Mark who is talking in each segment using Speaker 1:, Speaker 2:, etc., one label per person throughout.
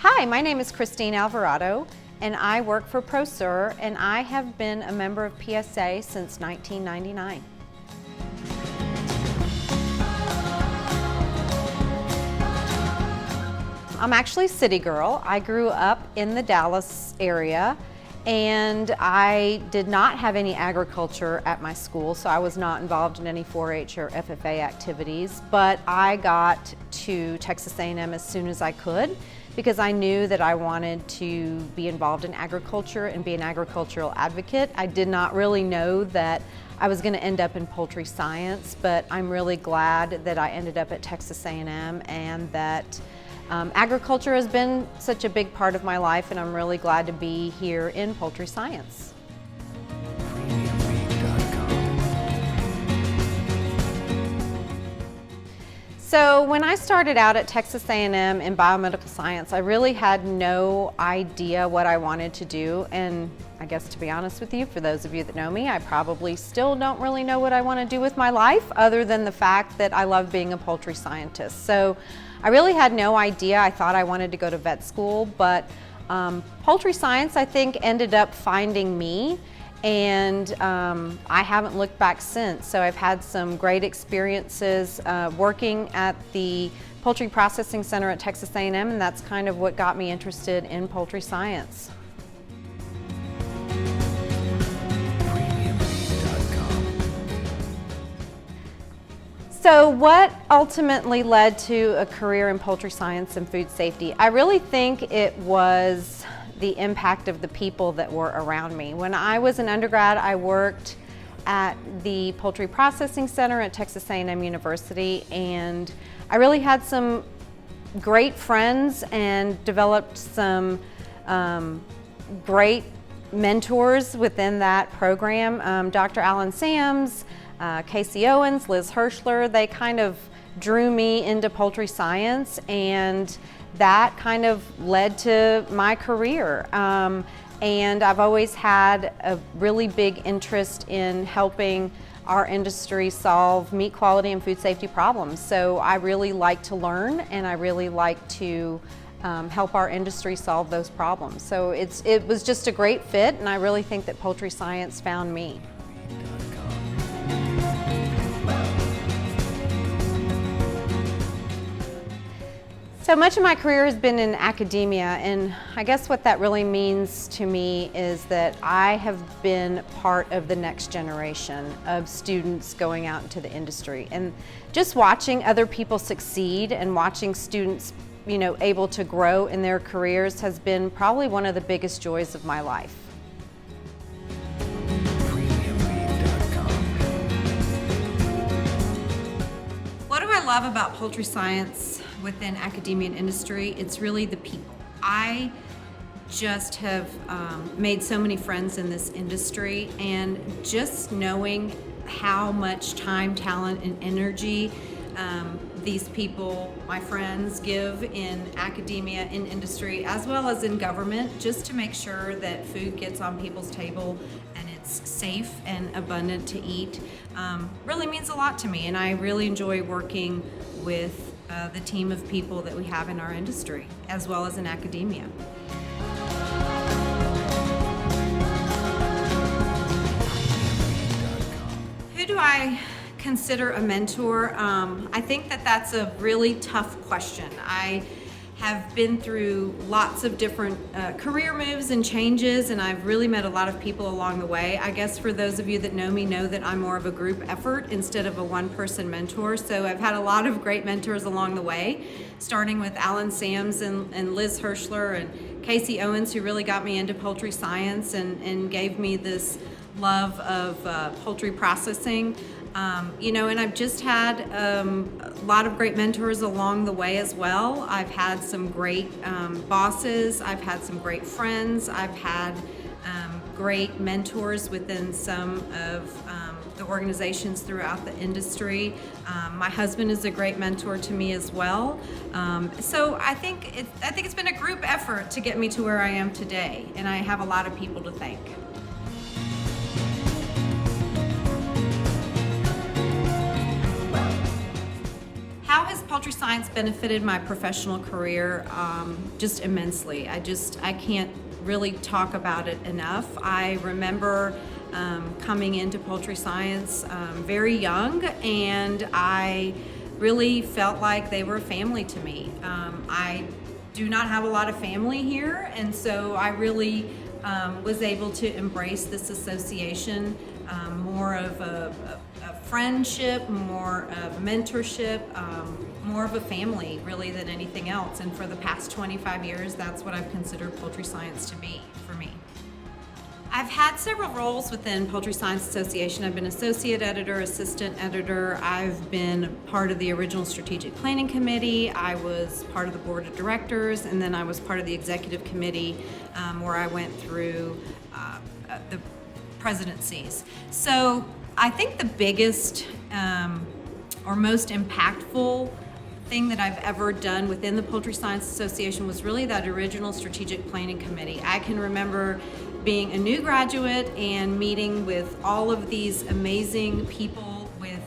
Speaker 1: Hi, my name is Christine Alvarado, and I work for Prosur, and I have been a member of PSA since 1999. I'm actually a city girl. I grew up in the Dallas area, and I did not have any agriculture at my school, so I was not involved in any 4-H or FFA activities, but I got to Texas A&M as soon as I could because I knew that I wanted to be involved in agriculture and be an agricultural advocate. I did not really know that I was going to end up in poultry science, but I'm really glad that I ended up at Texas A&M and that agriculture has been such a big part of my life, and I'm really glad to be here in poultry science. So when I started out at Texas A&M in biomedical science, I really had no idea what I wanted to do, and I guess to be honest with you, for those of you that know me, I probably still don't really know what I want to do with my life other than the fact that I love being a poultry scientist. So I really had no idea. I thought I wanted to go to vet school, but poultry science, I think, ended up finding me, and I haven't looked back since. So I've had some great experiences working at the Poultry Processing Center at Texas A&M, and that's kind of what got me interested in poultry science. So what ultimately led to a career in poultry science and food safety? I really think it was the impact of the people that were around me. When I was an undergrad, I worked at the Poultry Processing Center at Texas A&M University, and I really had some great friends and developed some great mentors within that program. Dr. Alan Sams, Casey Owens, Liz Hirschler, they kind of drew me into poultry science, and that kind of led to my career. And I've always had a really big interest in helping our industry solve meat quality and food safety problems. So I really like to learn, and I really like to help our industry solve those problems. So it was just a great fit, and I really think that poultry science found me. So much of my career has been in academia, and I guess what that really means to me is that I have been part of the next generation of students going out into the industry. And just watching other people succeed and watching students, able to grow in their careers has been probably one of the biggest joys of my life. What do I love about poultry science within academia and industry? It's really the people. I just have made so many friends in this industry, and just knowing how much time, talent, and energy these people, my friends, give in academia, in industry, as well as in government, just to make sure that food gets on people's table and it's safe and abundant to eat, really means a lot to me. And I really enjoy working with the team of people that we have in our industry, as well as in academia. Who do I consider a mentor? I think that that's a really tough question. I have been through lots of different career moves and changes, and I've really met a lot of people along the way. I guess for those of you that know me know that I'm more of a group effort instead of a one-person mentor. So I've had a lot of great mentors along the way, starting with Alan Sams and Liz Hirschler and Casey Owens, who really got me into poultry science and gave me this love of poultry processing. And I've just had a lot of great mentors along the way as well. I've had some great bosses, I've had some great friends, I've had great mentors within some of the organizations throughout the industry. My husband is a great mentor to me as well. So I think it's been a group effort to get me to where I am today, and I have a lot of people to thank. How has poultry science Science benefited my professional career just immensely. I can't really talk about it enough. I remember coming into Poultry Science very young, and I really felt like they were family to me. I do not have a lot of family here, and so I really was able to embrace this association, more of a friendship, more of mentorship, more of a family really than anything else. And for the past 25 years, that's what I've considered Poultry Science to be for me. I've had several roles within Poultry Science Association. I've been associate editor, assistant editor. I've been part of the original strategic planning committee. I was part of the board of directors, and then I was part of the executive committee where I went through the presidencies. So I think the biggest or most impactful thing that I've ever done within the Poultry Science Association was really that original strategic planning committee. I can remember being a new graduate and meeting with all of these amazing people with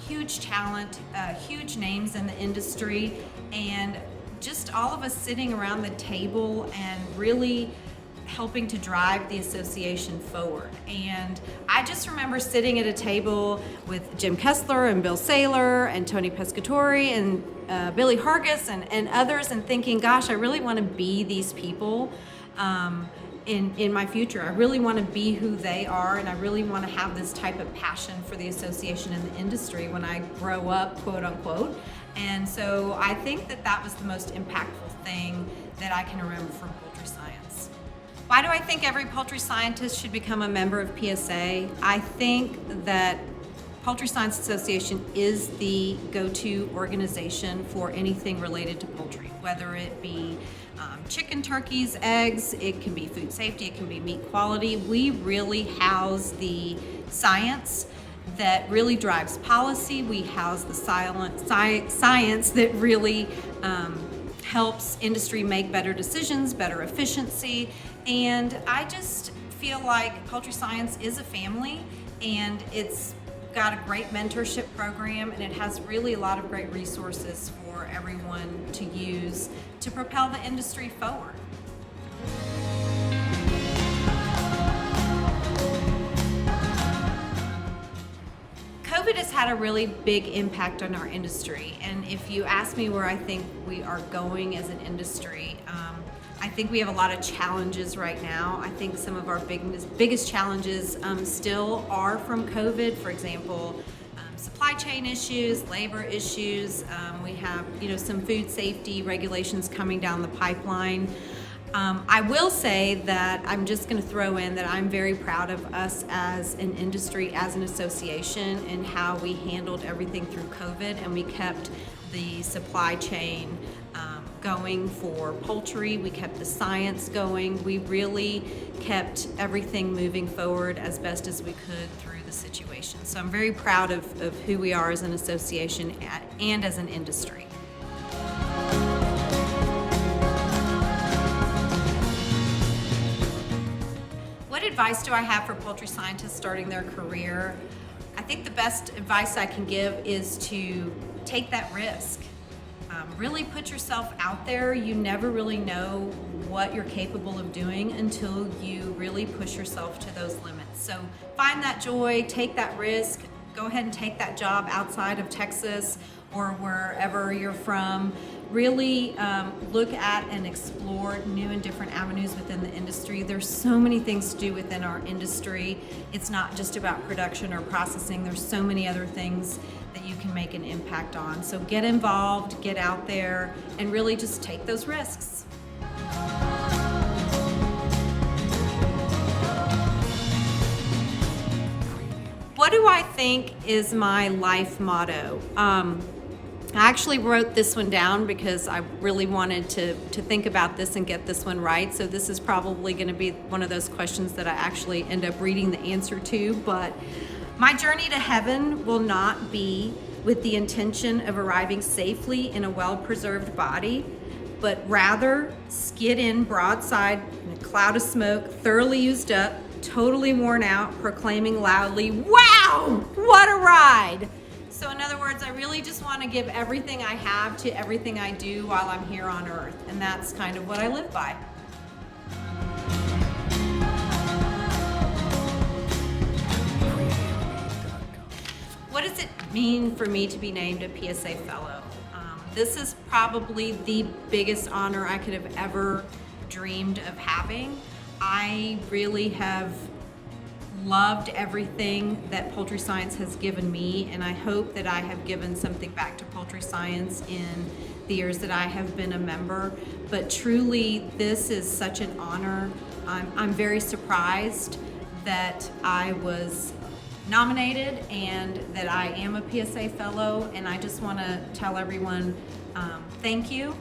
Speaker 1: huge talent, huge names in the industry, and just all of us sitting around the table and really helping to drive the association forward. And I just remember sitting at a table with Jim Kessler and Bill Saylor and Tony Pescatori and Billy Hargis and others, and thinking, gosh, I really want to be these people in my future. I really want to be who they are, and I really want to have this type of passion for the association and the industry when I grow up, quote unquote. And so I think that was the most impactful thing that I can remember from Poultry Science. Why do I think every poultry scientist should become a member of PSA? I think that Poultry Science Association is the go-to organization for anything related to poultry, whether it be chicken, turkeys, eggs, it can be food safety, it can be meat quality. We really house the science that really drives policy. We house the science that really helps industry make better decisions, better efficiency. And I just feel like Poultry Science is a family, and it's got a great mentorship program, and it has really a lot of great resources for everyone to use to propel the industry forward. COVID has had a really big impact on our industry, and if you ask me where I think we are going as an industry, I think we have a lot of challenges right now. I think some of our biggest challenges still are from COVID. For example, supply chain issues, labor issues. We have, some food safety regulations coming down the pipeline. I will say that I'm just going to throw in that I'm very proud of us as an industry, as an association, and how we handled everything through COVID, and we kept the supply chain going for poultry. We kept the science going. We really kept everything moving forward as best as we could through the situation. So I'm very proud of who we are as an association and as an industry. What advice do I have for poultry scientists starting their career? I think the best advice I can give is to take that risk. Really put yourself out there. You never really know what you're capable of doing until you really push yourself to those limits. So find that joy, take that risk, go ahead and take that job outside of Texas or wherever you're from. Really look at and explore new and different avenues within the industry. There's so many things to do within our industry. It's not just about production or processing. There's so many other things that you can make an impact on. So get involved, get out there, and really just take those risks. What do I think is my life motto? I actually wrote this one down because I really wanted to think about this and get this one right. So this is probably going to be one of those questions that I actually end up reading the answer to. But my journey to heaven will not be with the intention of arriving safely in a well-preserved body, but rather skid in broadside in a cloud of smoke, thoroughly used up, totally worn out, proclaiming loudly, "Wow, what a ride!" So in other words, I really just want to give everything I have to everything I do while I'm here on earth. And that's kind of what I live by. What does it mean for me to be named a PSA Fellow? This is probably the biggest honor I could have ever dreamed of having. I really have loved everything that poultry science has given me, and I hope that I have given something back to poultry science in the years that I have been a member. But truly, this is such an honor. I'm very surprised that I was nominated and that I am a PSA Fellow, and I just want to tell everyone thank you,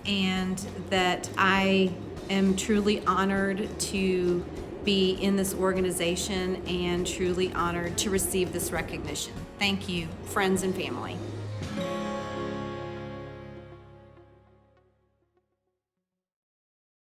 Speaker 1: and that I am truly honored to be in this organization and truly honored to receive this recognition. Thank you, friends and family.